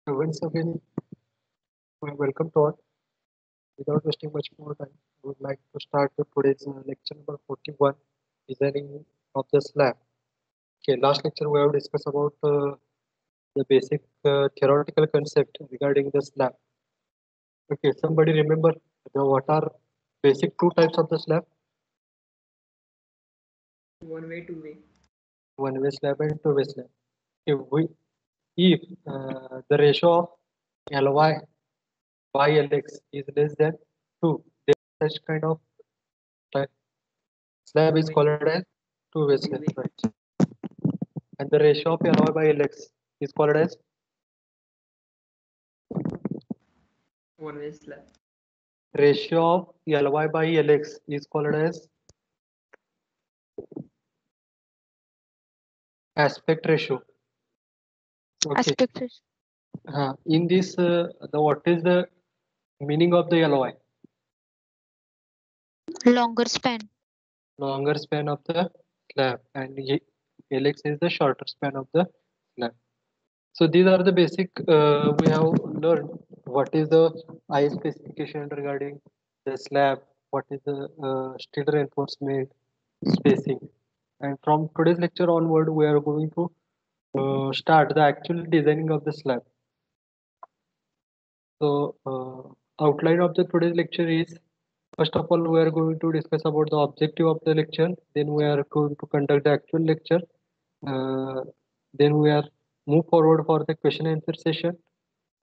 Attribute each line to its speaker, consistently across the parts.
Speaker 1: Once again, welcome to all. Without wasting much more time, I would like to start the today's lecture number 41, designing of the slab. Okay, last lecture we have discussed about the basic theoretical concept regarding the slab. Okay, somebody remember what are basic two types of the slab?
Speaker 2: One way, two way.
Speaker 1: One-way slab and two-way slab. If the ratio of Ly by Lx is less than 2, then such kind of type slab is called as two-way slab, right? And the ratio of Ly by Lx is called as
Speaker 2: One way slab.
Speaker 1: ratio of Ly by Lx is called as aspect ratio. Okay.
Speaker 3: Aspect ratio.
Speaker 1: In this, the what is the meaning of the Ly?
Speaker 3: Longer span.
Speaker 1: Longer span of the slab, and Lx is the shorter span of the slab. So these are the basic we have learned. What is the I specification regarding the slab? What is the steel reinforcement spacing? And from today's lecture onward, we are going to start the actual designing of the slab. So outline of the today's lecture is, first of all, we are going to discuss about the objective of the lecture. Then we are going to conduct the actual lecture. Then we are move forward for the question and answer session.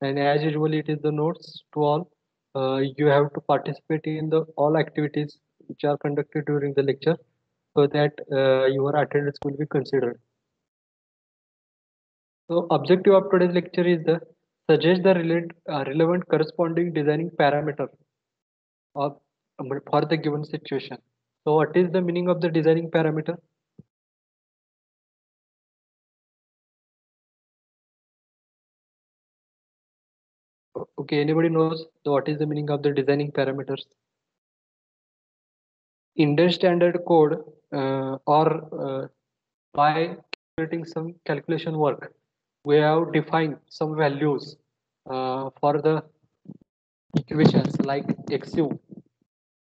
Speaker 1: And as usual, it is the notes to all. You have to participate in the all activities which are conducted during the lecture, so that your attendance will be considered. So objective of today's lecture is the suggest the relevant corresponding designing parameter of for the given situation. So what is the meaning of the designing parameter? Okay, anybody knows what is the meaning of the designing parameters? Indian Standard Code or by calculating some calculation work, we have defined some values for the equations like XU.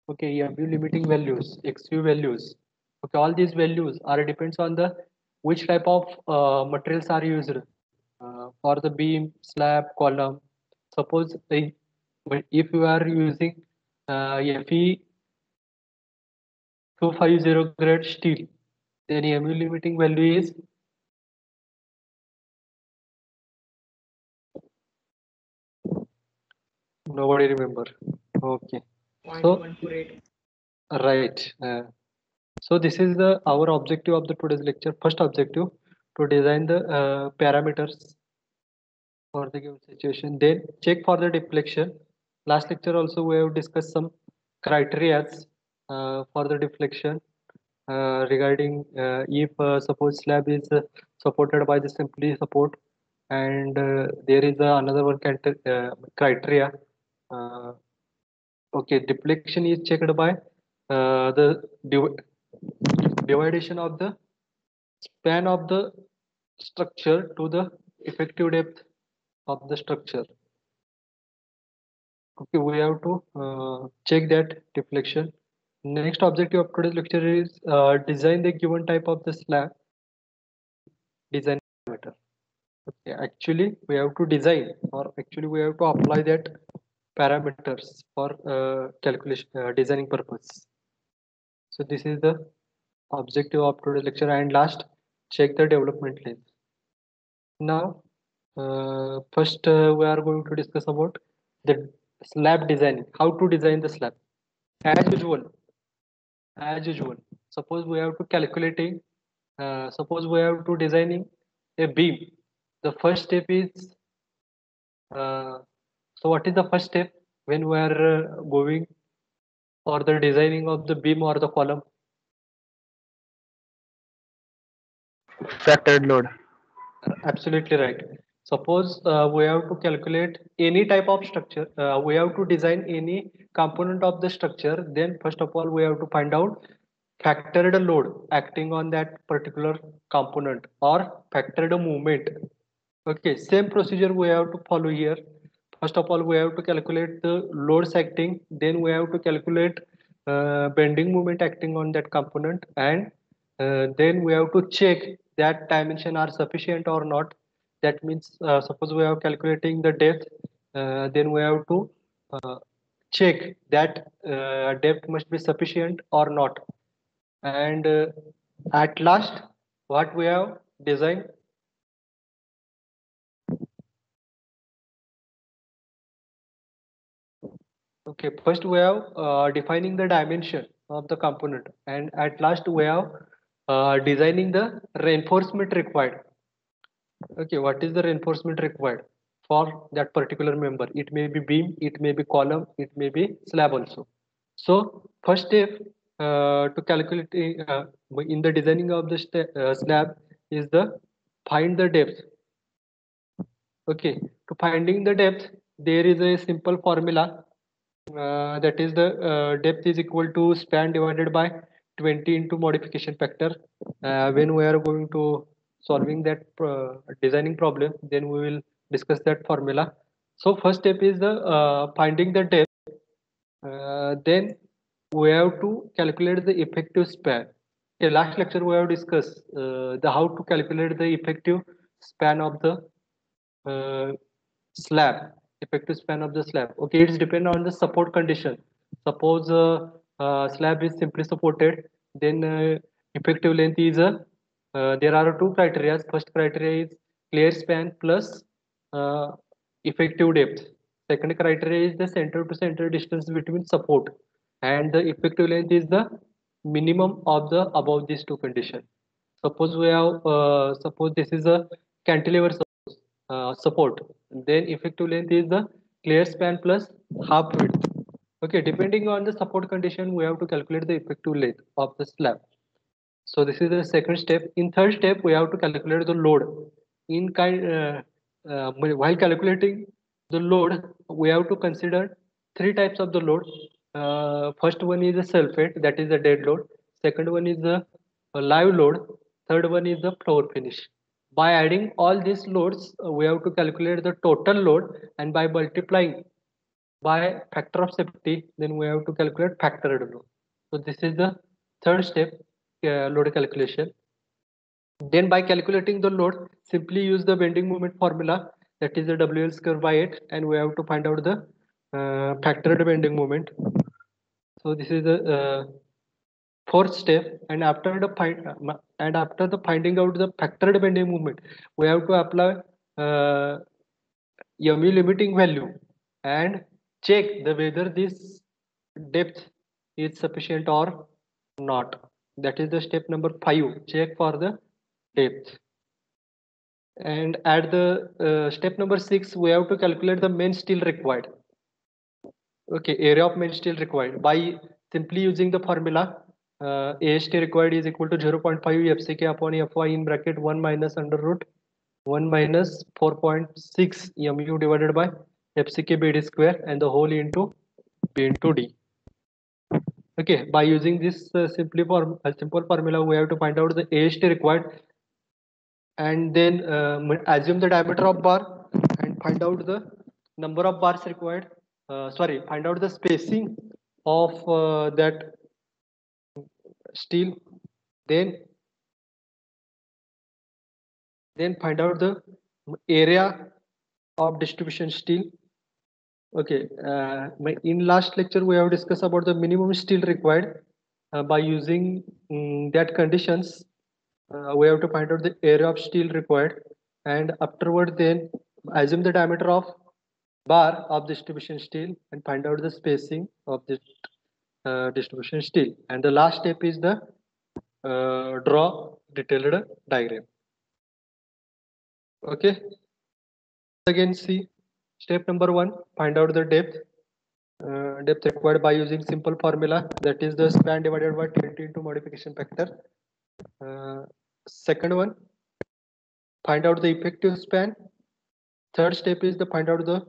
Speaker 1: Okay, MU limiting values, XU values. Okay, all these values are depends on the which type of materials are used for the beam, slab, column. Suppose if you are using Fe 250 grade steel, then MU limiting value is nobody remember. Okay, so
Speaker 2: 0.148.
Speaker 1: right. So this is the our objective of the today's lecture. First objective to design the parameters for the given situation. Then check for the deflection. Last lecture also we have discussed some criteria for the deflection regarding if suppose slab is supported by the simply support, and there is another one criteria. Uh, okay, deflection is checked by the dividation of the span of the structure to the effective depth of the structure. Okay, we have to check that deflection. Next objective of today's lecture is design the given type of the slab design parameter. Okay, actually we have to design, or actually we have to apply that parameters for calculation designing purpose. So this is the objective of today's lecture. And last, check the development length. Now first we are going to discuss about the slab designing, how to design the slab. As usual, suppose we have to calculating, suppose we have to designing a beam. The first step is so what is the first step when we are going for the designing of the beam or the column?
Speaker 4: Factored load.
Speaker 1: Absolutely right. Suppose we have to calculate any type of structure, we have to design any component of the structure. Then first of all we have to find out factored load acting on that particular component, or factored movement. Okay, same procedure we have to follow here. First of all, we have to calculate the loads acting. Then we have to calculate bending moment acting on that component, and then we have to check that dimension are sufficient or not. That means, suppose we are calculating the depth, then we have to uh, check that depth must be sufficient or not. And at last, what we have designed. Okay, first we have defining the dimension of the component, and at last we have designing the reinforcement required. Okay, what is the reinforcement required for that particular member? It may be beam, it may be column, it may be slab also. So first step to calculate in the designing of the slab is the find the depth. Okay, to finding the depth, there is a simple formula that is the depth is equal to span divided by 20 into modification factor. When we are going to solving that designing problem, then we will discuss that formula. So first step is the finding the depth. Then we have to calculate the effective span. Okay, last lecture we have discussed the how to calculate the effective span of the uh, slab, effective span of the slab. Okay, it's depend on the support condition. Suppose slab is simply supported, then effective length is there are two criteria. First criteria is clear span plus uh, effective depth. Second criteria is the center to center distance between support, and the effective length is the minimum of the above these two conditions. Suppose we have suppose this is a cantilever support, then effective length is the clear span plus half width. Okay, depending on the support condition, we have to calculate the effective length of the slab. So this is the second step. In third step, we have to calculate the load. In kind while calculating the load, we have to consider three types of the load. First one is the sulfate, that is the dead load. Second one is the live load. Third one is the floor finish. By adding all these loads, we have to calculate the total load, and by multiplying by factor of safety, then we have to calculate factored load. So this is the third step, load calculation. Then by calculating the load, simply use the bending moment formula, that is the WL square by 8, and we have to find out the factored bending moment. So this is the fourth step, and after the finding out the factored bending moment, we have to apply MU limiting value and check the whether this depth is sufficient or not. That is the step number 5. Check for the depth. And at the step number 6, we have to calculate the main steel required. Okay, area of main steel required by simply using the formula AST required is equal to 0.5 FCK upon Fy in bracket 1 minus under root 1 minus 4.6 mu divided by FCK BD square and the whole into B into D. Okay, by using this simple formula, we have to find out the AST required, and then assume the diameter of bar and find out the number of bars required. Sorry, find out the spacing of that steel. Then find out the area of distribution steel. Okay, in last lecture we have discussed about the minimum steel required. By using that conditions, we have to find out the area of steel required, and afterward then assume the diameter of bar of distribution steel and find out the spacing of the distribution steel. And the last step is the draw detailed diagram. Okay, again see step number 1, find out the depth required by using simple formula, that is the span divided by 20 into modification factor. Second one, find out the effective span. Third step is to find out the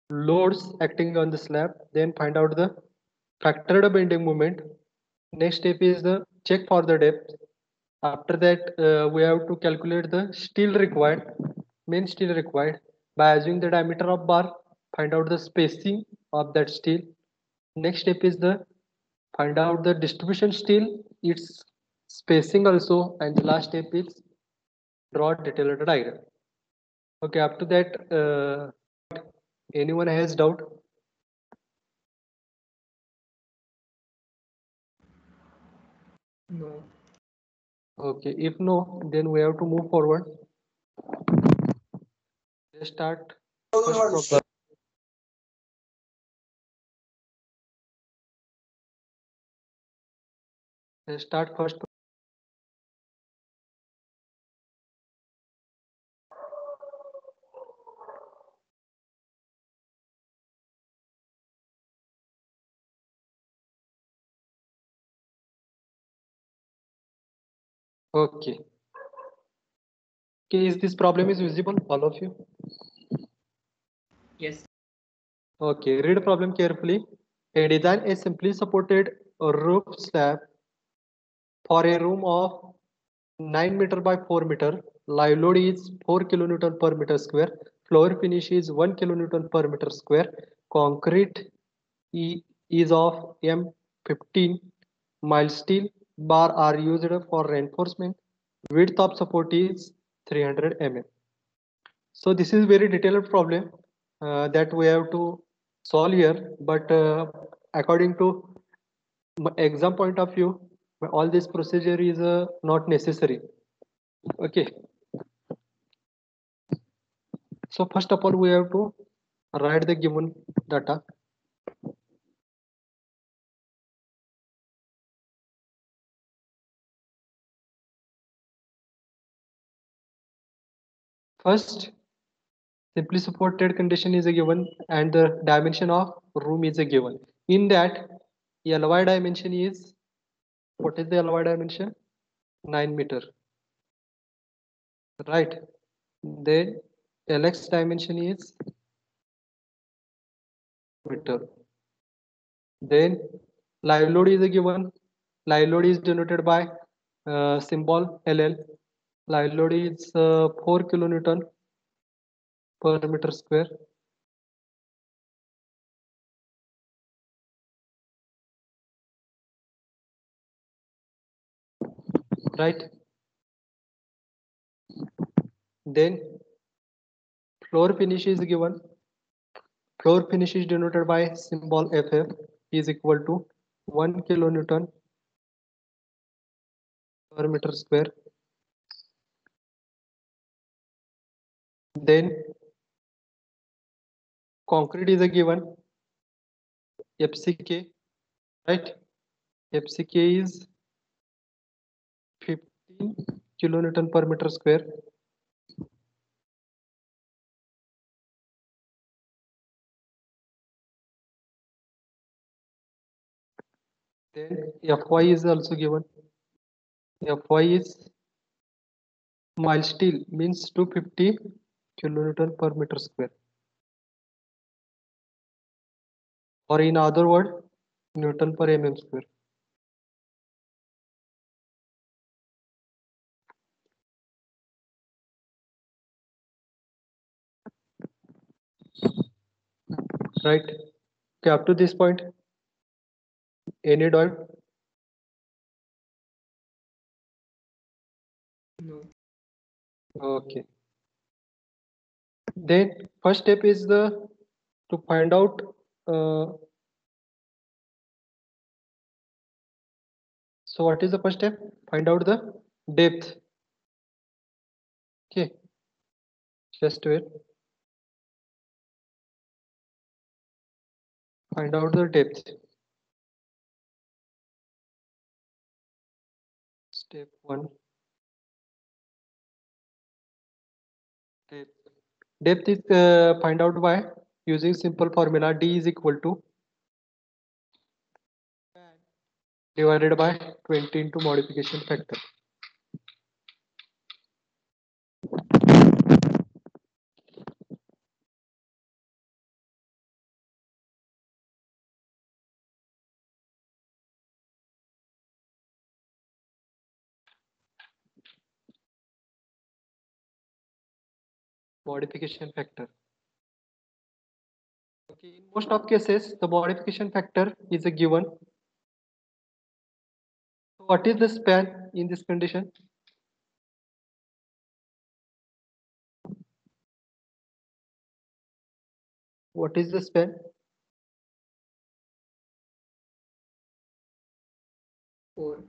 Speaker 1: loads acting on the slab, then find out the factored bending moment. Next step is the check for the depth. After that, we have to calculate the steel required. main steel required. By assuming the diameter of bar, find out the spacing of that steel. Next step is the find out the distribution steel, its spacing also, and the last step is draw detailed diagram. Okay, up to that, anyone has doubt?
Speaker 2: No.
Speaker 1: Okay, if no, then we have to move forward. Let's start first problem. Let's start first. Okay. Okay, is this problem is visible, all of you?
Speaker 2: Yes.
Speaker 1: Okay, read problem carefully. A design a simply supported roof slab for a room of 9 meter by 4 meter. Live load is 4 kilonewton per meter square. Floor finish is 1 kilonewton per meter square. Concrete is of M15. Mild steel bar are used for reinforcement. Width of support is 300 mm. So this is very detailed problem that we have to solve here. But according to exam point of view, all this procedure is not necessary. Okay. So first of all, we have to write the given data. First, simply supported condition is a given and the dimension of room is a given. In that, LY dimension is, what is the LY dimension? 9 meter, right? Then LX dimension is meter. Then live load is a given. Live load is denoted by symbol LL. Live load is 4 kilonewton per meter square. Right? Then floor finish is given. Floor finish is denoted by symbol FF is equal to 1 kilonewton per meter square. Then concrete is a given FCK, right? FCK is 15 kilonewton per meter square. Then Fy is also given. Fy is mild steel means 250 kilonewton per meter square. Or in other word, Newton per mm square. Right? Okay, up to this point, any doubt?
Speaker 2: No.
Speaker 1: Okay. Then first step is the to find out so what is the first step? Find out the depth. Okay, just wait. Find out the depth. Step one. Depth. Depth is find out by using simple formula D is equal to divided by 20 into modification factor. modification factor. Okay, in most of cases, the modification factor is a given. So what is the span in this condition? What is the span?
Speaker 2: 4.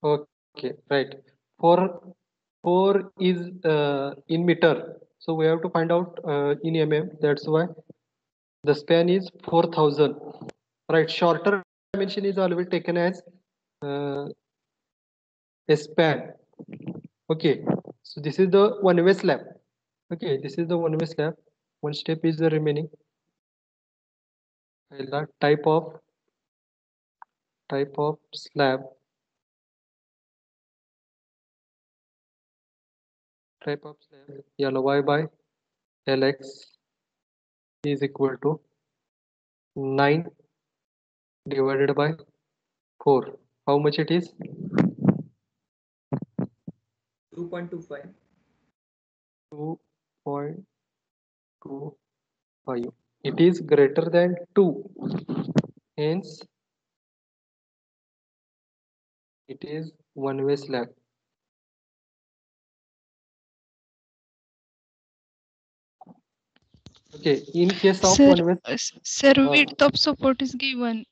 Speaker 1: Okay, right. Four is in meter, so we have to find out in mm. That's why the span is 4,000. Right. Shorter dimension is always taken as uh, a span. Okay. So this is the one-way slab. Okay, this is the one-way slab. One step is the remaining. Type of slab. Type of slab. Ly by Lx is equal to 9 divided by 4. How much it is?
Speaker 2: 2.25.
Speaker 1: 2.25. It is greater than 2. Hence, it is one-way slab. Okay, in case of
Speaker 3: Sir,
Speaker 1: one-way.
Speaker 3: sir, width of support is given.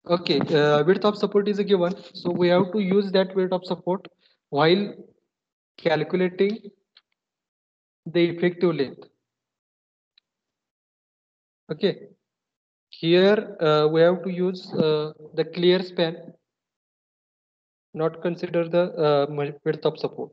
Speaker 1: Okay, width of support is a given. So we have to use that width of support while calculating the effective length. Okay, here we have to use the clear span, not consider the width of support.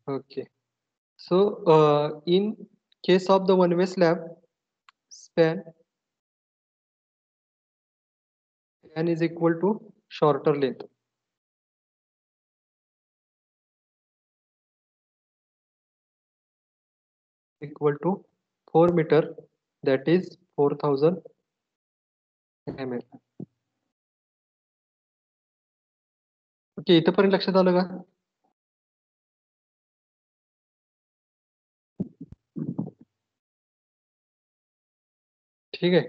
Speaker 1: Okay, so in case of the one-way slab, span n is equal to shorter length. Equal to 4 meter, that is 4,000 mm. Okay, इथपर्यंत लक्षात आलं का? ठीक आहे.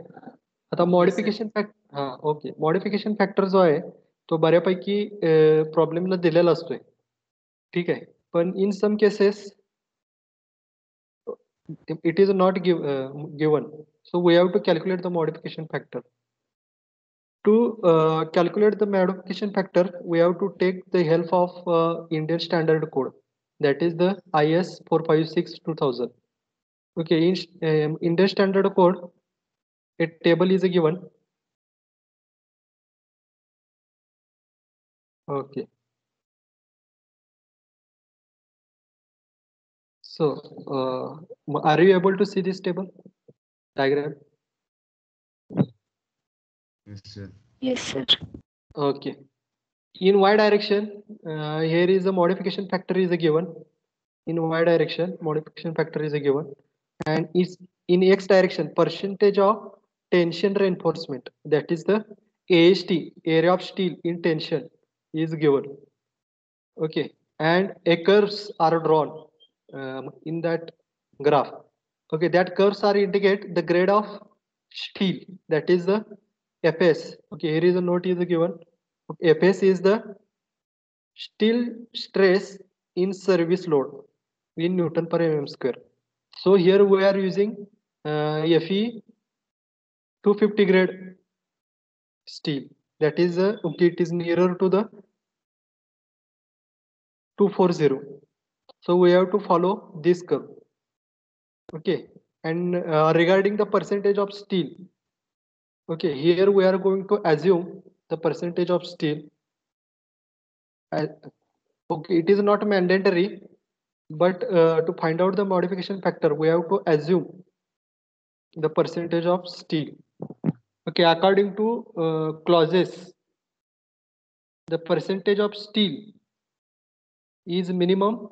Speaker 1: आता modification factor, हा okay, modification factor जो आहे तो बऱ्यापैकी प्रॉब्लेमला दिलेला असतोय. ठीक आहे, पण in some cases it is not given, so we have to calculate the modification factor. To calculate the modification factor, we have to take the help of Indian Standard Code, that is the IS 456/2000. Okay, in Indian Standard Code, a table is given. Okay. So, are you able to see this table diagram?
Speaker 4: Yes, sir.
Speaker 3: Yes, sir.
Speaker 1: Okay. In y direction, here is a modification factor is a given. In y direction, modification factor is a given, and is in x direction, percentage of tension reinforcement, that is the AST, area of steel in tension, is given. Okay, and a curves are drawn in that graph. Okay, that curves are indicate the grade of steel, that is the FS. Okay, here is a note is given. Okay, FS is the steel stress in service load in Newton per mm square. So here we are using Fe 250 grade steel. That is okay, it is nearer to the 240. So we have to follow this curve. Okay, and regarding the percentage of steel, okay, here we are going to assume the percentage of steel. Okay, it is not mandatory, but to find out the modification factor, we have to assume the percentage of steel. Okay, according to clauses, the percentage of steel is minimum.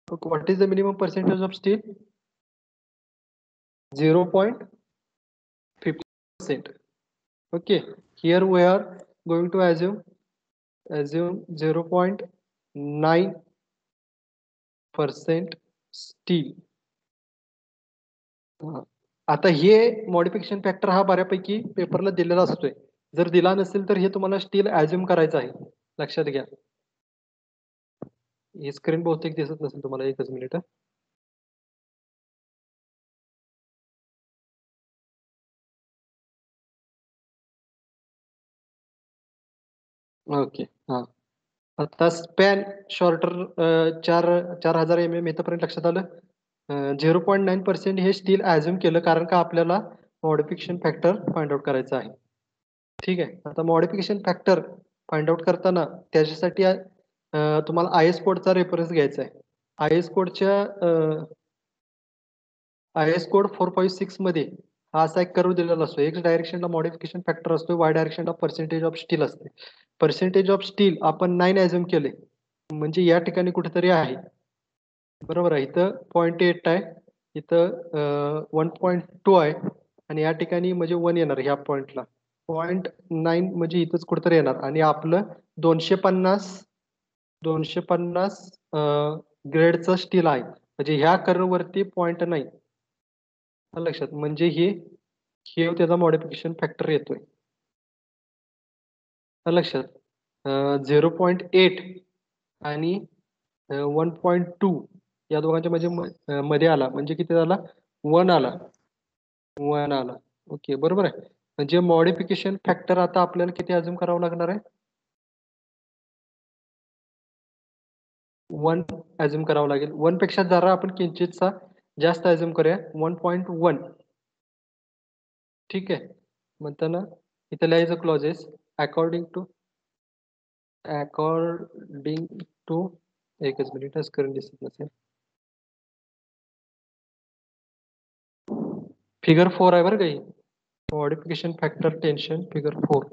Speaker 1: Okay, what is the minimum percentage of steel? 0.50%. Okay, here we are going to assume 0.9% steel. आता हे modification factor हा बऱ्यापैकी पेपरला दिलेला असतोय. जर दिला नसेल तर हे तुम्हाला स्टील ऍज्युम करायचं आहे, लक्षात घ्या. ही स्क्रीन बहुतेक दिसत नसेल तुम्हाला, एकच मिनिट. ओके, हा. आता स्पॅन शॉर्टर 4,000 mm इथपर्यंत लक्षात आलं. 0.9% हे स्टील ऍज्युम केलं कारण का आपल्याला मॉडिफिकेशन फॅक्टर फाइंड आउट करायचं आहे. ठीक आहे. आता मॉडिफिकेशन फॅक्टर फाइंड आउट करताना त्याच्यासाठी तुम्हाला IS कोडचा रेफरन्स घ्यायचा आहे. IS कोड 456 मध्ये हा असा एक कर्व दिलेला असतो. एक्स डायरेक्शनला मॉडिफिकेशन फॅक्टर असतो, वाय डायरेक्शनला पर्सेंटेज ऑफ स्टील असते. पर्सेंटेज ऑफ स्टील आपण 9 ऍज्युम केले, म्हणजे या ठिकाणी कुठेतरी आहे. बरोबर आहे. इथं 0.8 आहे, इथं 1.2 आहे, आणि या ठिकाणी म्हणजे 1 येणार ह्या पॉइंटला. 0.9 म्हणजे इथंच कुठेतरी येणार, आणि आपलं 250 ग्रेडचं स्टील आहे, म्हणजे ह्या कर्व वरती 0.9 लक्षात, म्हणजे हे त्याचा मॉडिफिकेशन फॅक्टर येतोय लक्षात. 0.8 आणि 1.2 या दोघांच्या मध्ये आला म्हणजे किती झाला? 1 आला. ओके, बरोबर आहे. म्हणजे मॉडिफिकेशन फॅक्टर आता आपल्याला किती अजून करावं लागणार आहे? 1 अज्युम करावं लागेल. 1 पेक्षा जरा आपण किंचितसा जास्त अज्युम करूया, 1.1. ठीक आहे. म्हणताना इथं लिहायचं क्लॉजेस अकॉर्डिंग टू एकच मिनिट, स्क्रीन दिसत नसेल. फिगर 4 आहे बरं काही, modification factor tension figure 4.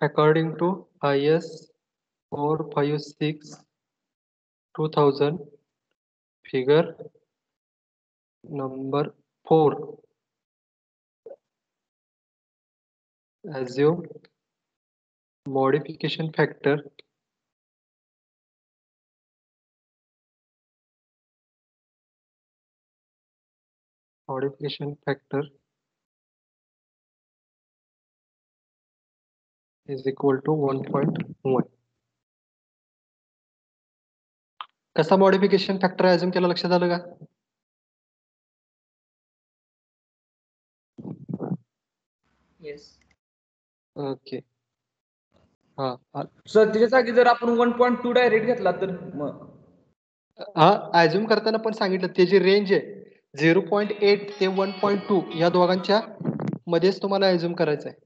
Speaker 1: According to IS 456/2000 figure number 4, assume modification factor is equal to 1.1. कसा मॉडिफिकेशन फॅक्टर अजून केला, लक्षात आलं का?
Speaker 2: येस.
Speaker 1: ओके, हा
Speaker 4: सर त्याच्या जागी जर आपण 1.2 डायरेक्ट घेतला तर मग
Speaker 1: हा अज्युम करताना पण सांगितलं त्याची रेंज आहे 0.8 ते 1.2 या दोघांच्या मध्येच तुम्हाला अज्युम करायचं आहे.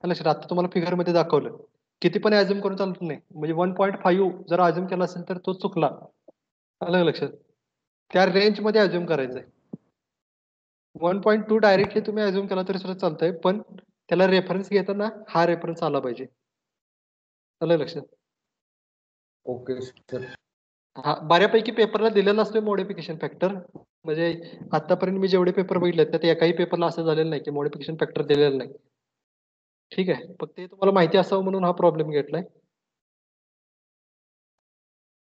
Speaker 1: लक्षात, आता तुम्हाला फिगर मध्ये दाखवलं, किती पण अज्युम करून चालत नाही. म्हणजे 1.5 जर अज्युम केला असेल तर तो चुकला. आलं लक्षात, त्या रेंज मध्ये अज्युम करायचंय. 1.2 डायरेक्टली तुम्ही अज्युम केला तरी सुद्धा चालतंय, पण त्याला रेफरन्स घेताना हा रेफरन्स आला पाहिजे. आलं लक्षात.
Speaker 4: Okay sir.
Speaker 1: हा बऱ्यापैकी पेपरला दिलेला असतो मॉडिफिकेशन फॅक्टर. म्हणजे आतापर्यंत मी जेवढे पेपर बघितले त्यात एकाही पेपरला असं झालेलं नाही की मॉडिफिकेशन फॅक्टर दिलेलं नाही. ठीक आहे, फक्त हे तुम्हाला माहिती असावं म्हणून हा प्रॉब्लेम घेतलाय.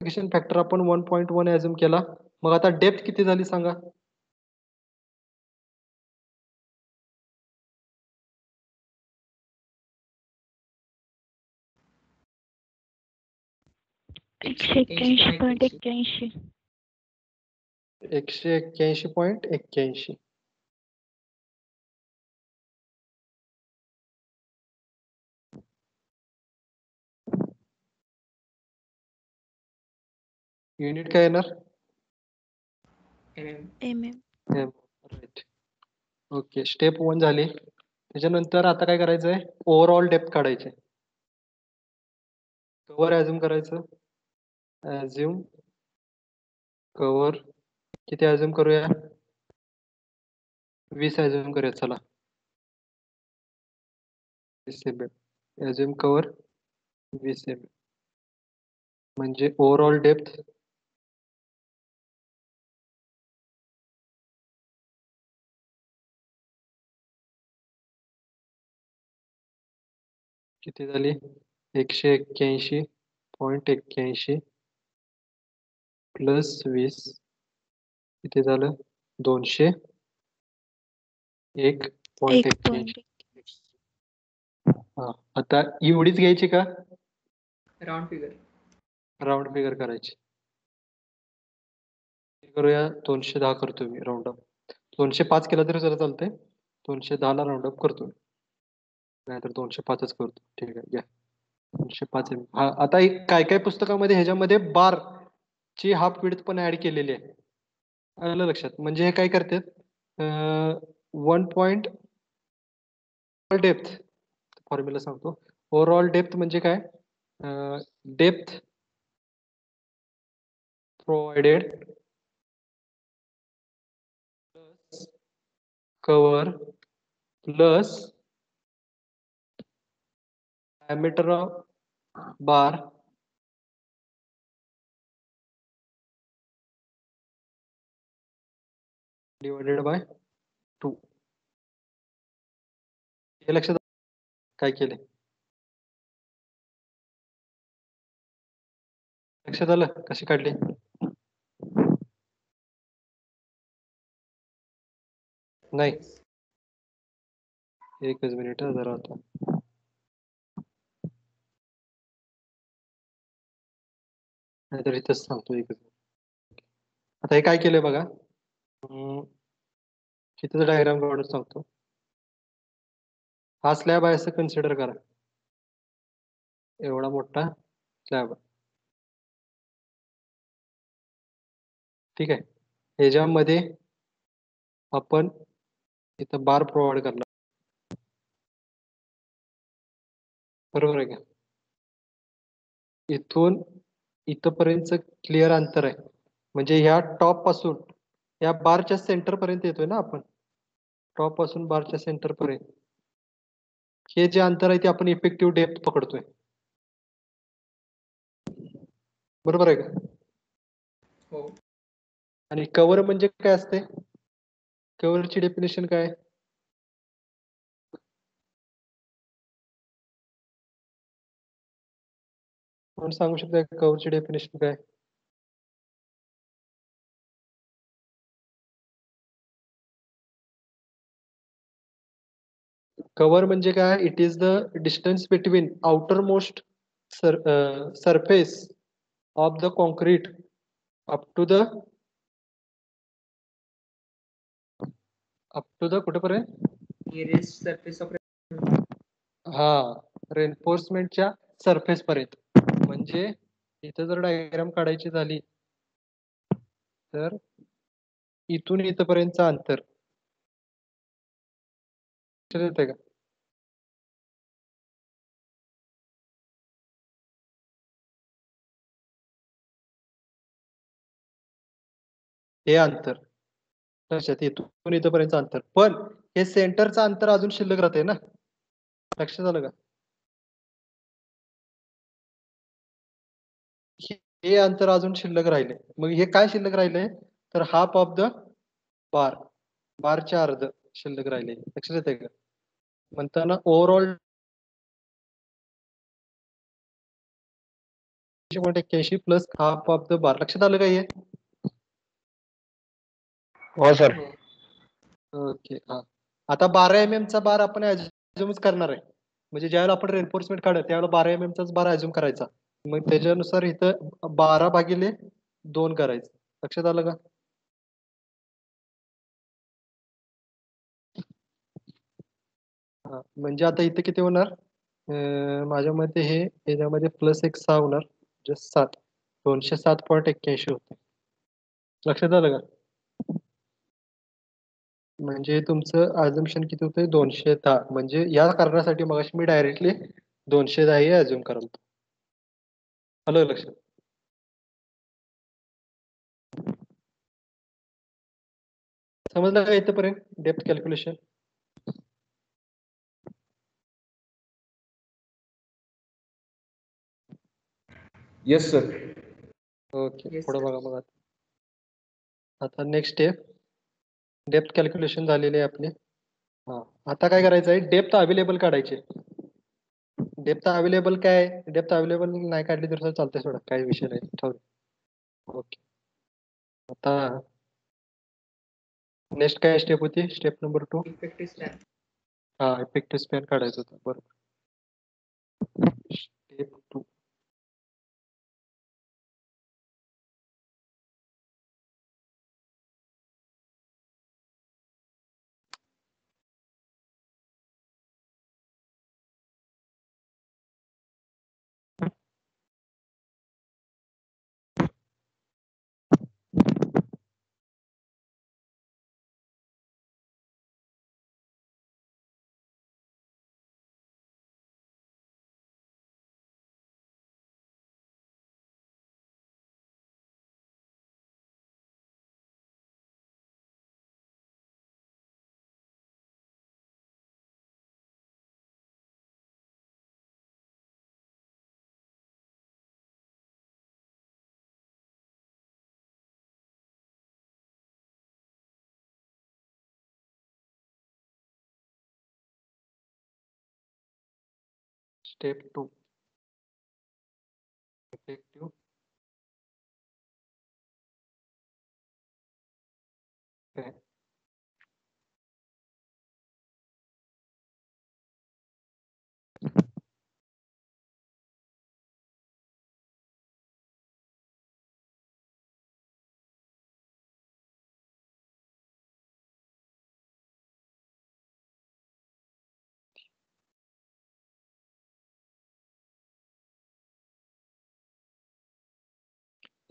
Speaker 1: मॉडिफिकेशन फॅक्टर आपण 1.1 अज्युम केला. मग आता डेप्थ किती झाली सांगा?
Speaker 3: एकशे 81.81.
Speaker 1: 181.81. युनिट काय येणार?
Speaker 2: mm.
Speaker 1: राईट. ओके, स्टेप 1 झाली. त्याच्यानंतर आता काय करायचंय, ओव्हरऑल डेप्थ काढायचे. कव्हर ऍझ्युम करायचं. ऍझ्युम कव्हर किती ऍझ्युम करूया, 20 ऍझ्युम करूया. चला 20 mm ऍझ्युम कव्हर 20 mm म्हणजे ओव्हरऑल डेप्थ किती झाली, 181.81 प्लस 20 किती झालं, 201.81.
Speaker 3: 1.81.
Speaker 1: हा, आता एवढीच घ्यायची का,
Speaker 2: राऊंड फिगर.
Speaker 1: राऊंड फिगर करायची. करूया 210 करतो मी राऊंड अप. 205 केला तरी जरा चालतंय. 210 ला राऊंड अप करतो, नाहीतर 205च करतो. ठीक आहे, घ्या 205 mm. हा, आता काय काय पुस्तकामध्ये ह्याच्यामध्ये बार ची हाफ विड्थ पण ऍड केलेली आहे. आलं लक्षात. म्हणजे हे काय करतात, 1 डेप्थ फॉर्म्युला सांगतो. ओव्हरऑल डेप्थ म्हणजे काय, depth provided plus cover plus diameter of bar divided by 2. हे लक्षात काय केले, लक्षात आलं कशी काढली. नाही, एकच मिनिट जरा. आता नाहीतर इथंच सांगतो एकच. आता हे काय केलंय बघा, तिथं डायग्राम काढून सांगतो. हा स्लॅब आहे असं कन्सिडर करा, एवढा मोठा स्लॅब. ठीक आहे, ह्याच्यामध्ये आपण इथं बार प्रोव्हाइड करणार, बरोबर आहे का. इथून इथपर्यंत क्लिअर अंतर आहे, म्हणजे ह्या टॉप पासून या बारच्या सेंटर पर्यंत येतोय ना आपण. टॉप पासून बारच्या सेंटर पर्यंत हे जे अंतर आहे ते आपण इफेक्टिव्ह डेप्थ पकडतोय, बरोबर आहे का.
Speaker 2: हो.
Speaker 1: आणि कव्हर म्हणजे काय असते, कव्हरची डेफिनेशन काय, कोण सांगू शकता कव्हरची डेफिनेशन काय. कव्हर म्हणजे काय, it is the distance between outermost surface of the concrete up to the कुठेपर्यंत,
Speaker 2: Nearest surface of
Speaker 1: हा, रेनफोर्समेंटच्या सरफेस पर्यंत. म्हणजे इथं जर डायग्राम काढायची झाली तर इथून इथपर्यंतचं अंतर येते का, हे अंतर लक्षात, इथून इथपर्यंत अंतर. पण हे सेंटरचं अंतर अजून शिल्लक राहते ना, लक्षात आलं का. हे अंतर अजून शिल्लक राहिले. मग हे काय शिल्लक राहिले, तर हाफ ऑफ द बार, बारच्या अर्ध शिल्लक राहिले. लक्षात येते का. म्हणताना overall 81 plus half of the bar. लक्षात आलं का हे.
Speaker 5: हो सर.
Speaker 1: ओके, हा. आता 12 mm चा बार आपण ऍझ्युम करणार आहे. म्हणजे ज्यावेळेला आपण रेनफोर्समेंट काढत त्यावेळेला 12 mm चाच बार ऍझ्युम करायचा. मग त्याच्यानुसार इथं 12/2 करायचं. लक्षात आलं का. हा, म्हणजे आता इथे किती होणार, माझ्या मते हे याच्यामध्ये प्लस 6 होणार, जस्ट 7, 207.81 होते. लक्षात आलं का. म्हणजे तुमचं अझम्पशन किती होतंय 210 म्हणजे या कारणासाठी मगाशी मी डायरेक्टली 210 हे अझ्युम करत होतो. आलं लक्षात? समजलं का इथपर्यंत depth calculation?
Speaker 4: Yes sir.
Speaker 1: Okay,
Speaker 2: Yes,
Speaker 1: पुढे
Speaker 2: sir.
Speaker 1: बघा मग आता नेक्स्ट स्टेप डेप्थ कॅल्क्युलेशन झालेली आहे आपली. हा, आता काय करायचं आहे, डेप्थ अवेलेबल काढायचे. डेप्थ अवेलेबल काय, डेप्थ अवेलेबल नाही काढली तर चालतंय, सोडा काही विषय नाही, ठेव. ओके, आता नेक्स्ट काय स्टेप होती, स्टेप नंबर 2.
Speaker 2: Effective span.
Speaker 1: हा, इफेक्टिव्ह स्पॅन काढायचं होतं, बरोबर. Step 2. Step 2 effective span.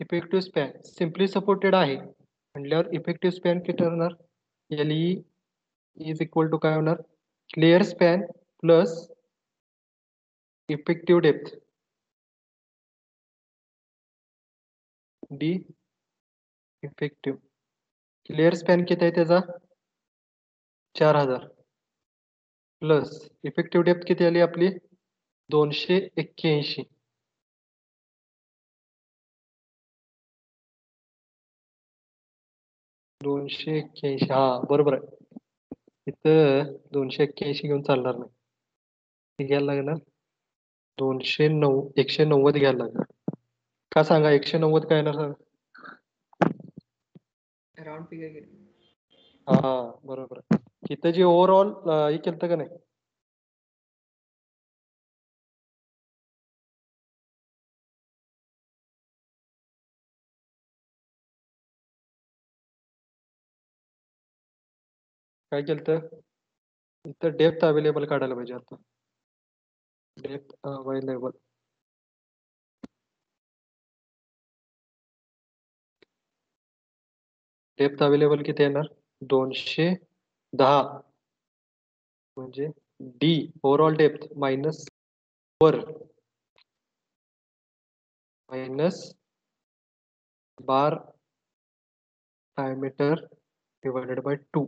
Speaker 1: Effective span simply supported आहे म्हटल्यावर इफेक्टिव्ह स्पॅन किती होणार, एल इज इक्वल टू काय होणार, clear span plus effective depth D effective. Clear span किती आहे त्याचा 4000 प्लस इफेक्टिव्ह डेप्थ किती आली आपली 281. हा बरोबर आहे, इथं 281 घेऊन चालणार नाही, हे घ्यायला लागणार 190 घ्यायला लागणार. का सांगा, 190 काय येणार सांगा?
Speaker 2: Round figure गेली.
Speaker 1: हा बरोबर आहे. इथं जे ओव्हरऑल हे केलं का नाही, काय केलं, इथं डेप्थ अवेलेबल काढायला पाहिजे. आता डेप्थ अवेलेबल किती येणार 210 म्हणजे डी ओव्हरऑल डेप्थ मायनस वर minus bar diameter divided by 2.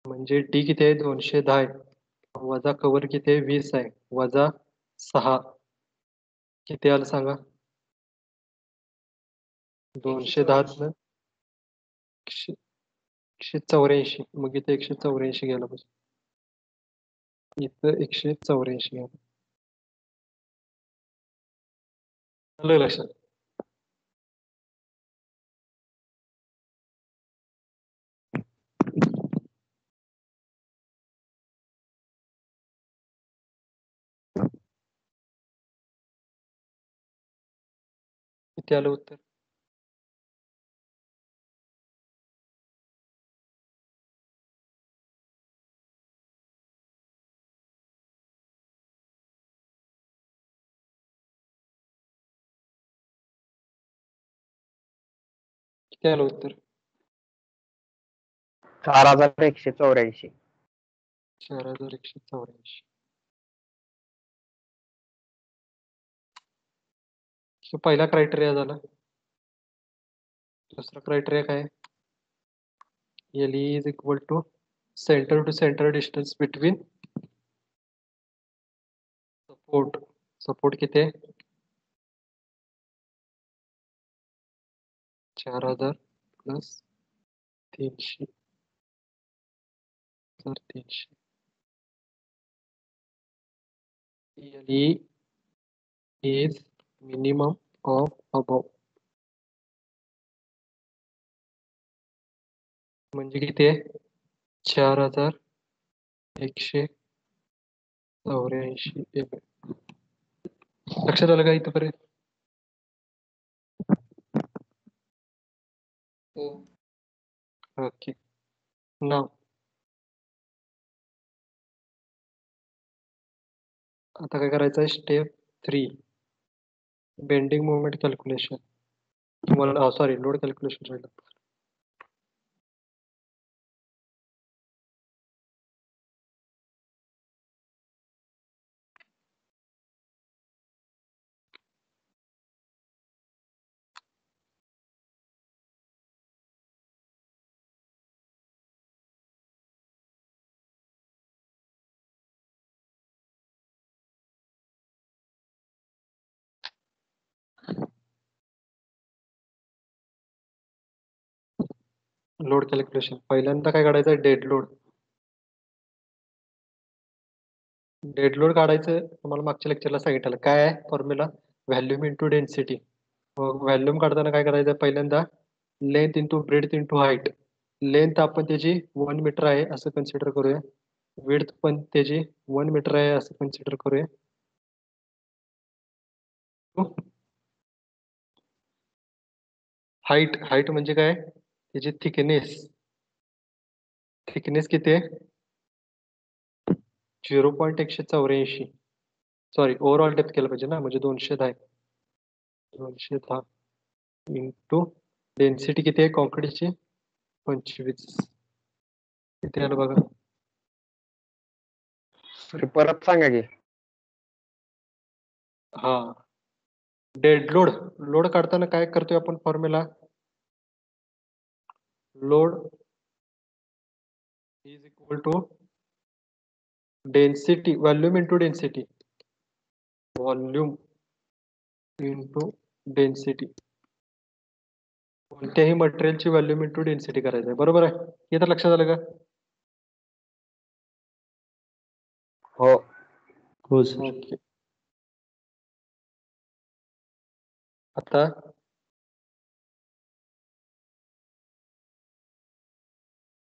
Speaker 1: म्हणजे डी किती आहे 210 आहे, वजा कव्हर किती आहे 20 आहे, वजा 6 किती आलं सांगा, 210 184. मग इथे 184 घ्यायला पाहिजे, इथं 184 घ्यायला. आलं लक्षात? किती आलं उत्तर? किती आलं उत्तर?
Speaker 5: 4184.
Speaker 1: 4184. पहिला क्रायटेरिया झाला. दुसरा क्रायटेरिया काय? LE is equal to centre to centre distance between support किती आहे? 4000 प्लस 300 तर 300. LE is minimum of above. म्हणजे किती आहे? 4184 mm. लक्षात आलं का इथपर्यंत?
Speaker 2: हो.
Speaker 1: ओके. नाव आता काय करायचं आहे? Step 3 bending moment calculation. तुम्हाला सॉरी लोड कॅल्क्युलेशन राहिलं. लोड कॅल्क्युलेशन पहिल्यांदा काय काढायचं? डेड लोड काढायचं. तुम्हाला मागच्या लेक्चरला सांगितलं काय आहे formula? Volume into density. Volume काढताना काय करायचं? पहिल्यांदा length into breadth into height. Length आपण त्याची 1 मीटर आहे असं कन्सिडर करूया. विड्थ पण त्याची 1 मीटर आहे असं कन्सिडर करूया. हाईट म्हणजे काय? त्याची थिकनेस किती आहे? 0.184. सॉरी ओव्हरऑल डेप्थ केलं पाहिजे ना, म्हणजे 210 इंटू डेन्सिटी किती आहे कॉन्क्रीटची? 25. किती आलं बघा?
Speaker 5: परत सांगा की.
Speaker 1: हा डेड लोड काढताना काय करतोय आपण formula? Load is equal to density volume into density. Volume into density. कोणत्याही मटेरियलची व्हॉल्यूम इंटू डेन्सिटी करायचं आहे. बरोबर आहे? हे तर लक्षात आलं का?
Speaker 5: हो.
Speaker 1: ओके. आता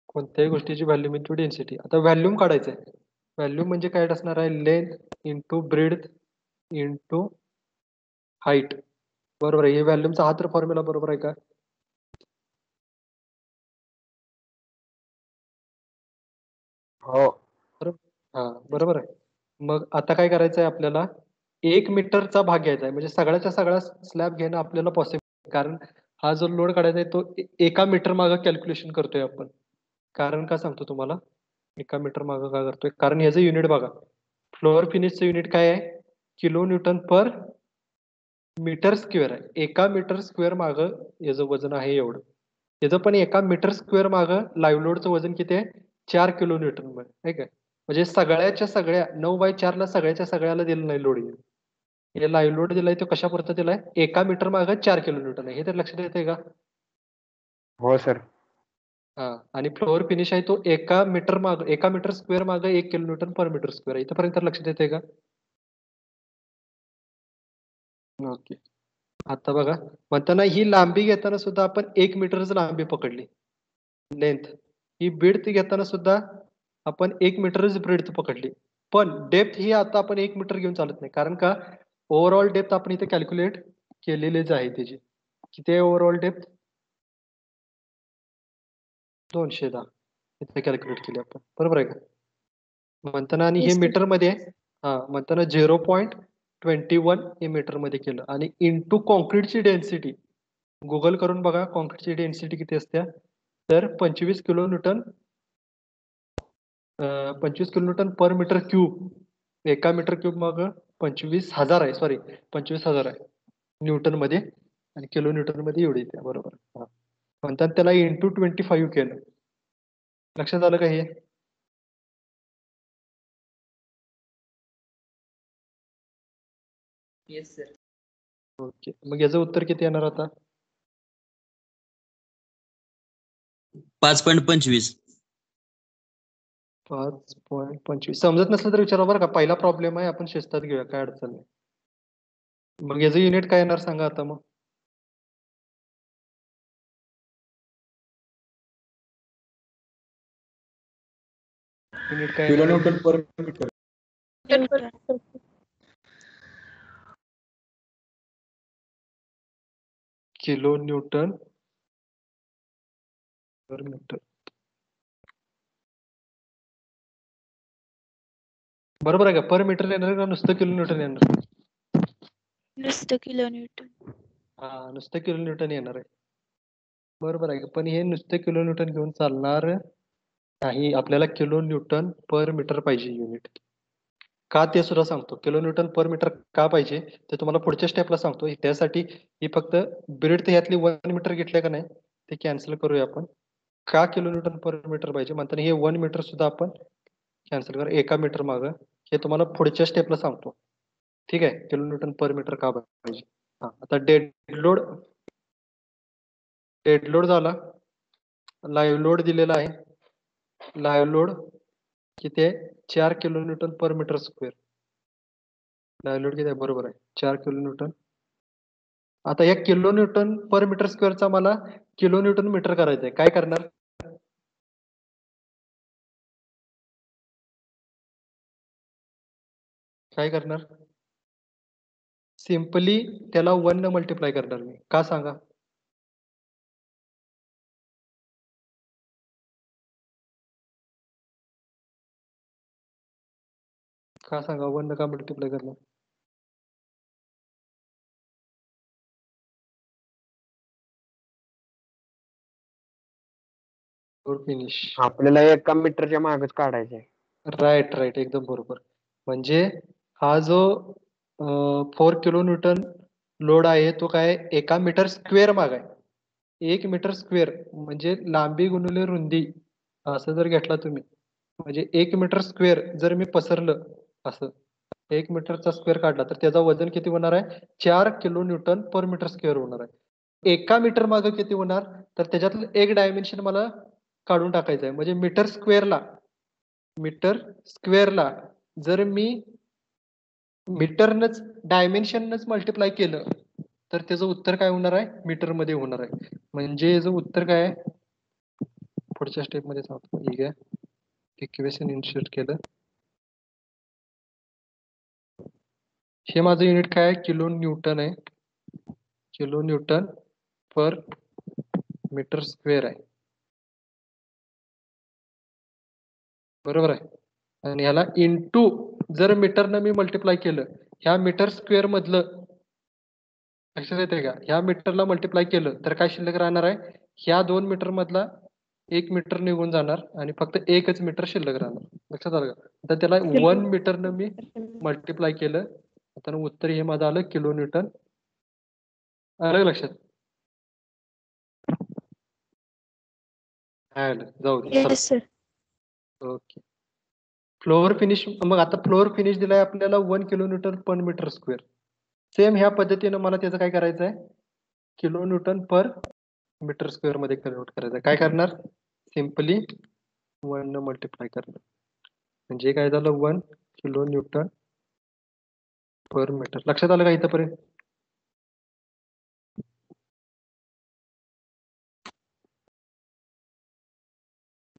Speaker 1: कोणत्याही गोष्टीची व्हॅल्यूम इंटू डेन्सिटी. आता व्हॅल्यूम काढायचं आहे. व्हॅल्यूम म्हणजे काय असणार आहे? Length into breadth into height. बरोबर आहे? हे व्हॅल्यूमचा हा तर फॉर्म्युला बरोबर आहे का?
Speaker 5: हो.
Speaker 1: हा बरोबर आहे. मग आता काय करायचं आहे आपल्याला? 1 मीटरचा भाग घ्यायचा आहे. म्हणजे सगळ्याच्या सगळा स्लॅब घेणं आपल्याला पॉसिबल, कारण हा जो लोड काढायचा आहे तो एका मीटर मागं कॅल्क्युलेशन करतोय आपण. कारण का सांगतो तुम्हाला? एका मीटर मागं का करतोय? कारण याचं युनिट बघा. फ्लोअर फिनिशचं युनिट काय आहे? Kilo newton per metre square आहे. एका मीटर स्क्वेअर मागं याचं वजन आहे एवढं. याचं पण एका मीटर स्क्वेअर मागं लाईव्ह लोडचं वजन किती आहे? 4 किलो न्यूटन मध्ये आहे का? म्हणजे सगळ्याच्या सगळ्या 9/4 ला सगळ्याच्या सगळ्याला दिलं नाही लोड. हे लाईव्ह लोड दिलाय तो कशापुरता दिलाय? एका मीटर मागं 4 किलो न्यूटन आहे. हे तर लक्षात येते का?
Speaker 5: हो सर.
Speaker 1: हा आणि फ्लोअर फिनिश आहे तो एका मीटर स्क्वेअर मागं 1 kilo newton per metre square आहे. इथपर्यंत तर लक्षात येते का? ओके. आता बघा म्हणताना ही लांबी घेताना सुद्धा आपण 1 मीटरच लांबी पकडली लेंथ. ही ब्रेड्थ घेताना सुद्धा आपण 1 मीटरच ब्रेड्थ पकडली. पण डेप्थ ही आता आपण 1 मीटर घेऊन चालत नाही. कारण का? ओव्हरऑल डेप्थ आपण इथे कॅल्क्युलेट केलेलीच आहे त्याची. किती आहे ओव्हरऑल डेप्थ? 210 इथे कॅल्क्युलेट केली आपण. बरोबर आहे का? म्हणताना आणि हे
Speaker 3: Yes, sir.
Speaker 1: मीटर मध्ये हा म्हणताना 0.21 हे मीटर मध्ये केलं आणि इंटू कॉन्क्रीटची डेन्सिटी गुगल करून बघा कॉन्क्रीटची डेन्सिटी किती असते. तर 25 kilo Newton 25 kilo newton per metre cube एका मीटर क्यूब मग 25,000 आहे. सॉरी 25,000 आहे न्यूटन मध्ये आणि किलो न्यूटन मध्ये एवढी येते. बरोबर. हा. म्हणतात त्याला इंटू 25 केलं. लक्षात आलं का हे?
Speaker 2: Yes sir.
Speaker 1: ओके. मग याचं उत्तर किती येणार आता?
Speaker 6: 5.25.
Speaker 1: 5.25. समजत नसलं तर विचारा बरं का. पहिला प्रॉब्लेम आहे, आपण शिस्तात घेऊया, काय अडचण नाही. मग याचं युनिट काय येणार सांगा आता मग. युनिट काय
Speaker 4: किलो
Speaker 1: येणार?
Speaker 4: Newton per metre.
Speaker 3: Newton.
Speaker 1: Kilo newton per metre. बरोबर आहे का? पर मीटर येणार का नुसतं किलो न्यूटन येणार?
Speaker 3: नुसतं किलो न्यूटन.
Speaker 1: हा, नुसतं किलो न्यूटन येणार आहे. बरोबर आहे का? पण हे नुसतं किलो न्यूटन घेऊन चालणार नाही. आपल्याला किलो न्यूटन पर मीटर पाहिजे युनिट. का ते सुद्धा सांगतो. किलो न्यूटन पर मीटर का पाहिजे ते तुम्हाला पुढच्या स्टेपला सांगतो. त्यासाठी ही फक्त ब्रीड ह्यातली 1 मीटर घेतले का नाही ते कॅन्सल करूया आपण. का किलो न्यूटन पर मीटर पाहिजे म्हणताना हे 1 मीटर सुद्धा आपण कॅन्सल करू. एका मीटर मागं हे तुम्हाला पुढच्या स्टेपला सांगतो. ठीक आहे. किलो न्यूटन पर मीटर का पाहिजे. हा, आता डेड लोड झाला. लाईव्ह लोड दिलेला आहे. लाईव्ह लोड किती आहे? 4 kilo newton per metre square. Live load किती आहे? बरोबर आहे, 4 किलो न्यूटन. आता या किलो न्यूटन पर मीटर स्क्वेअरचा मला किलो न्यूटन मीटर करायचं आहे. काय करणार? काय करणार? सिम्पली त्याला 1 न मल्टिप्लाय करणार मी. का सांगा? का सांगा 1 न का मल्टिप्लाय करणार? फिनिश.
Speaker 5: आपल्याला एका मीटरच्या मागच काढायचंय.
Speaker 1: राईट एकदम बरोबर. म्हणजे हा जो 4 किलो न्यूटन लोड आहे तो काय एका मीटर स्क्वेअर माग आहे. 1 मीटर स्क्वेअर म्हणजे लांबी गुणिले रुंदी असं जर घेतला तुम्ही म्हणजे 1 मीटर स्क्वेअर जर मी पसरलं असं 1 मीटरचा स्क्वेअर काढला तर त्याचं वजन किती होणार आहे? 4 kilo newton per metre square होणार आहे. एका मीटर मागे किती होणार? तर त्याच्यातलं एक डायमेन्शन मला काढून टाकायचं आहे. म्हणजे मीटर स्क्वेअरला जर मी मीटरनच डायमेन्शनच मल्टिप्लाय केलं तर त्याचं उत्तर काय होणार आहे? मीटर मध्ये होणार आहे. म्हणजे याचं उत्तर काय आहे? पुढच्या स्टेप मध्ये सांगतो. ठीक आहे. इक्वेशन इन्सर्ट केलं. हे माझं युनिट काय आहे? किलो न्यूटन आहे. Kilo newton per metre square आहे. बरोबर आहे. आणि ह्याला इंटू जर मीटरनं मी मल्टिप्लाय केलं ह्या मीटर स्क्वेअर मधलं लक्षात येते का? ह्या मीटरला मल्टिप्लाय केलं तर काय शिल्लक राहणार आहे? ह्या 2 मीटर मधला 1 मीटर निघून जाणार आणि फक्त एकच मीटर शिल्लक राहणार. लक्षात आलं का? आता त्याला 1 मीटरनं मी मल्टिप्लाय केलं तर उत्तर हे माझं आलं किलो न्यूटन. आलं लक्षात? आलं. जाऊ दे.
Speaker 3: Yes sir.
Speaker 1: Okay. Floor finish. मग आता फ्लोअर फिनिश दिलाय आपल्याला 1 kilo newton per metre square. Same ह्या पद्धतीनं मला त्याचं काय करायचं आहे? Kilo newton per metre square मध्ये कन्वर्ट करायचं. काय करणार? सिम्पली 1 न मल्टिप्लाय करणार. म्हणजे काय झालं? 1 किलो न्यूटन पर मीटर. लक्षात आलं का इथंपर्यंत?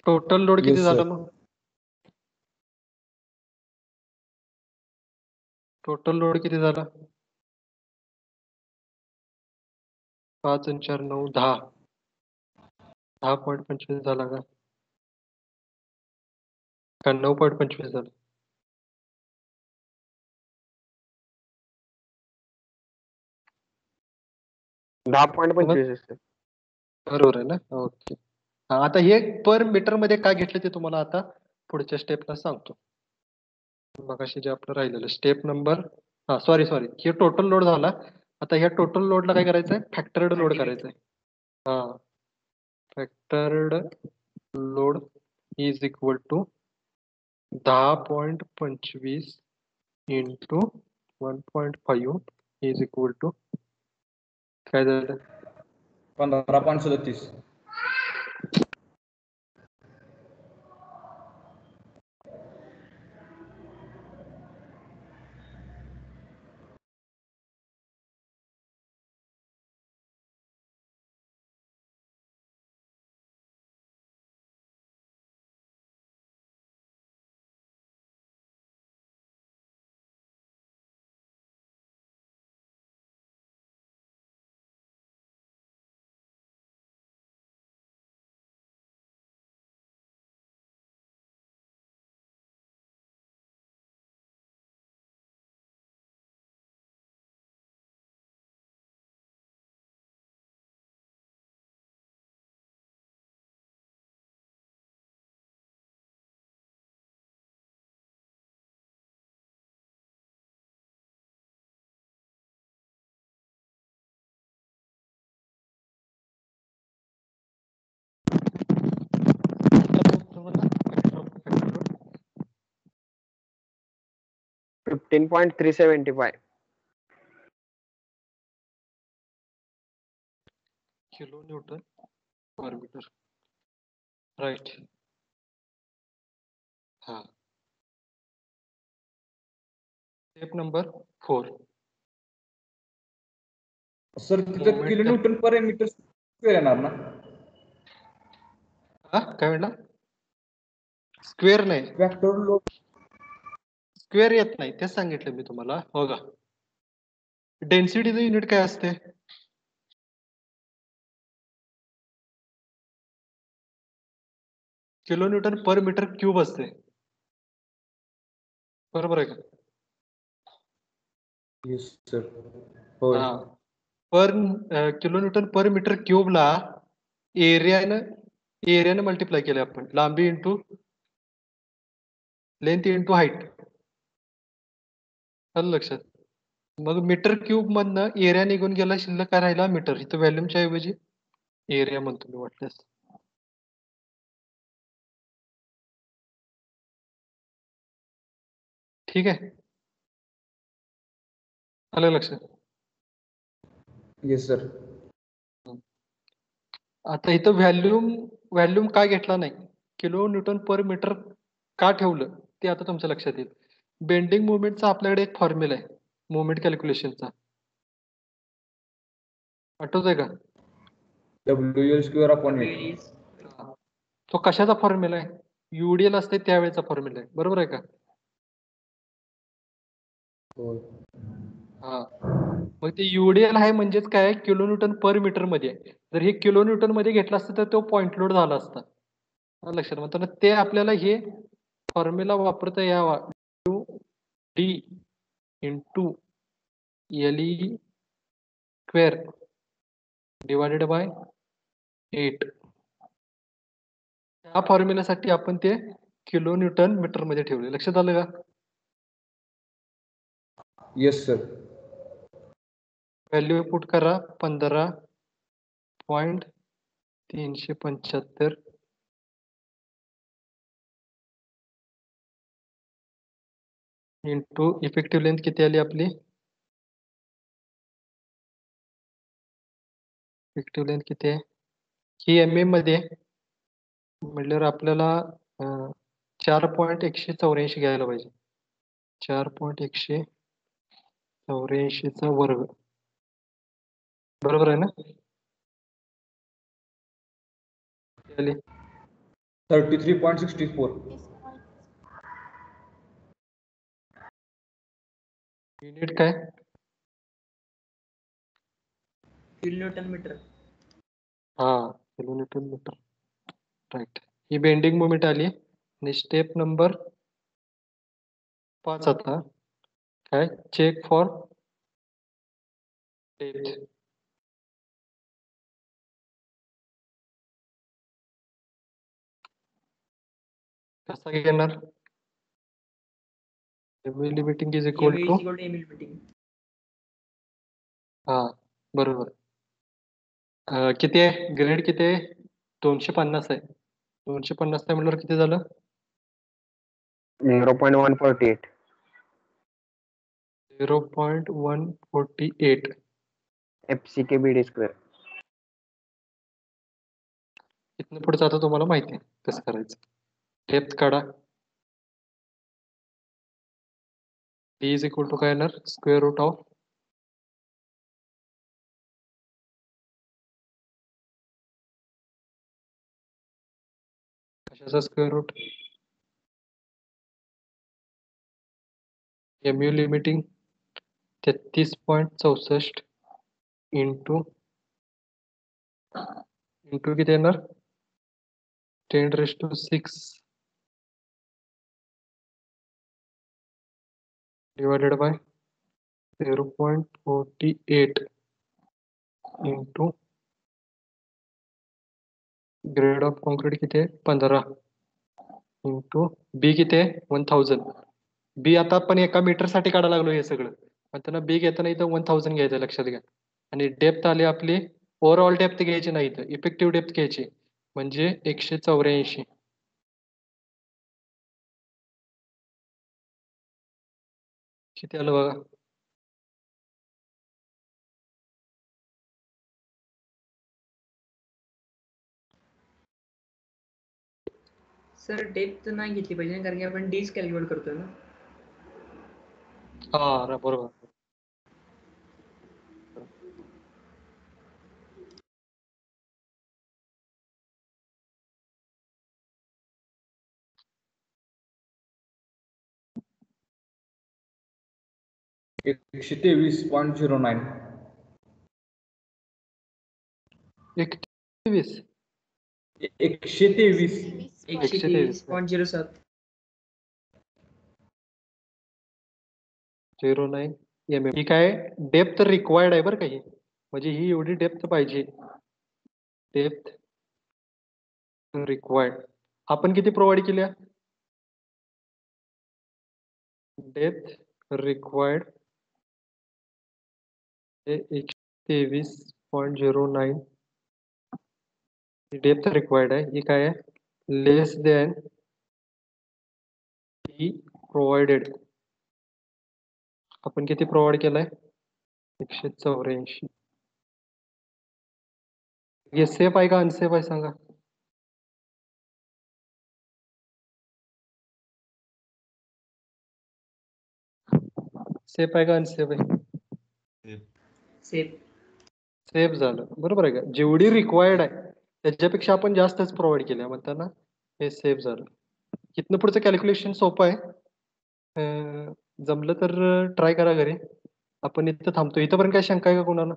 Speaker 1: टोटल लोड किती
Speaker 4: Yes,
Speaker 1: झालं
Speaker 4: sir.
Speaker 1: मग? टोटल लोड किती झाला? 5 आणि 4 9 10. 10.25 झाला का? का 9.25 झाला?
Speaker 5: 10.25 असते.
Speaker 1: बरोबर आहे ना? ओके. आता हे पर मीटर मध्ये काय घेतलं ते तुम्हाला आता पुढच्या स्टेपला सांगतो. मगाशी जे आपलं राहिलेलं स्टेप नंबर सॉरी हे टोटल लोड झाला. आता ह्या टोटल लोडला काय करायचंय? फॅक्टर्ड लोड करायचंय. Factored load is equal to 10.25 into 1.5 is equal to काय झालं?
Speaker 4: 15.37.
Speaker 1: तुम्हाला
Speaker 5: 15.375.
Speaker 1: Kilo newton per metre. Right. हा. Step number 4.
Speaker 4: सर तिथं kilo newton per metre square येणार ना?
Speaker 1: काय म्हणला? स्क्वेअर नाही,
Speaker 4: फॅक्टर लोड
Speaker 1: स्क्वेअर येत नाही, तेच सांगितलं मी तुम्हाला. हो का? डेन्सिटीचं युनिट काय असते? Kilo newton per metre cube असते. बरोबर आहे का?
Speaker 4: Yes sir. होय.
Speaker 1: पर kilo newton per metre क्यूबला एरियानं multiply केलं आपण. लांबी इंटू लेंथ इंटू हाईट. आलं लक्षात? मग मीटर क्यूब मधनं एरिया निघून गेला, शिल्लक काय राहिला? मीटर. इथं व्हॉल्यूमच्या ऐवजी एरिया म्हणतो मी वाटल्यास. ठीक आहे? आलं लक्षात?
Speaker 4: Yes sir.
Speaker 1: आता इथं व्हॅल्यूम काय घेतला नाही, किलो न्यूटन पर मीटर का ठेवलं ते आता तुमच्या लक्षात येईल. बेंडिंग मुवमेंटचा आपल्याकडे एक फॉर्म्युला आहे मुवमेंट कॅल्क्युलेशनचा. आठवतोय का?
Speaker 4: WL²
Speaker 1: तो कशाचा फॉर्म्युला आहे? UDL असते त्यावेळेचा फॉर्म्युला आहे. बरोबर आहे का?
Speaker 4: होय.
Speaker 1: मग ते UDL आहे म्हणजेच काय? किलो न्यूटन पर मीटर मध्ये आहे. जर हे किलो न्यूटन मध्ये घेतलं असतं तर तो पॉइंट लोड झाला असता. लक्षात. म्हणताना ते आपल्याला हे फॉर्म्युला वापरता यावा. D into LE square divided by 8. त्या फॉर्म्युल्यासाठी आपण ते किलो न्यूटन मीटर मध्ये ठेवले. लक्षात आलं का?
Speaker 4: Yes sir.
Speaker 1: व्हॅल्यू पुट करा 15.375 इंटू इफेक्टिव्ह लेंथ किती आली आपली? इफेक्टिव्ह लेंथ किती आहे? ही MM मध्ये म्हटल्यावर आपल्याला 4.184 घ्यायला पाहिजे. 4.184 चा वर्ग. बरोबर आहे ना?
Speaker 4: 33.64.
Speaker 1: युनिट काय?
Speaker 2: Kilo newton metre.
Speaker 1: Kilo newton metre. Right. ही बेंडिंग मुवमेंट आली. आणि स्टेप नंबर 5 आता काय? चेक फॉर डेथ. कसा घेणार? MU limiting is equal
Speaker 2: MU
Speaker 1: two
Speaker 2: is equal to MU limiting.
Speaker 1: हा बरोबर. किती आहे ग्रेड किती आहे? 250 आहे. 250 आहे म्हटल्यावर किती झालं?
Speaker 5: 0.148.
Speaker 1: 0.148.
Speaker 5: FCK BD square.
Speaker 1: इथनं पुढचं आता तुम्हाला माहिती आहे कसं करायचं. डेप्थ काढा. D इज इक्वल टू काय येणार? स्क्वेअर रूट ऑफ कशाचा square root? MU limiting 33.64 into किती येणार? 10⁶ divided by 0.48 into grade of concrete किती आहे? 15 इंटू बी किती आहे? 1000. बी आता आपण एका मीटरसाठी काढायला लागलो हे सगळं. पण त्यांना बी घेताना इथं 1000 घ्यायचं लक्षात घ्या. आणि डेप्थ आली आपली ओव्हरऑल डेप्थ घ्यायची नाही इथं इफेक्टिव्ह डेप्थ घ्यायची म्हणजे 184. किती आलं बघा?
Speaker 2: सर डेप्थ नाही घेतली पाहिजे कारण की आपण डीज कॅल्क्युलेट करतोय ना.
Speaker 1: हा बरोबर.
Speaker 4: एकशे 23.09.
Speaker 1: 123.
Speaker 4: 123.
Speaker 2: 123.07.
Speaker 1: 09 mm. ही काय डेप्थ रिक्वायर्ड आहे बरं का ही. म्हणजे ही एवढी डेप्थ पाहिजे. डेप्थ रिक्वायर्ड आपण किती प्रोव्हाइड केल्या? डेप्थ रिक्वायर्ड 123.09 डेप्थ रिक्वायर्ड आहे. ही काय आहे? लेस दॅन ही प्रोव्हाइडेड. आपण किती प्रोव्हाइड केलाय? 184. हे सेफ आहे का अनसेफ आहे सांगा? सेफ आहे का अनसेफ आहे?
Speaker 2: सेफ.
Speaker 1: सेफ झालं बरोबर आहे का? जेवढी रिक्वायर्ड आहे त्याच्यापेक्षा आपण जास्तच प्रोव्हाइड केल्या म्हणताना हे सेफ झालं. इथनं पुढचं कॅल्क्युलेशन सोपं आहे. जमलं तर ट्राय करा घरी. आपण इथं थांबतो. इथंपर्यंत काय शंका आहे का कोणाला?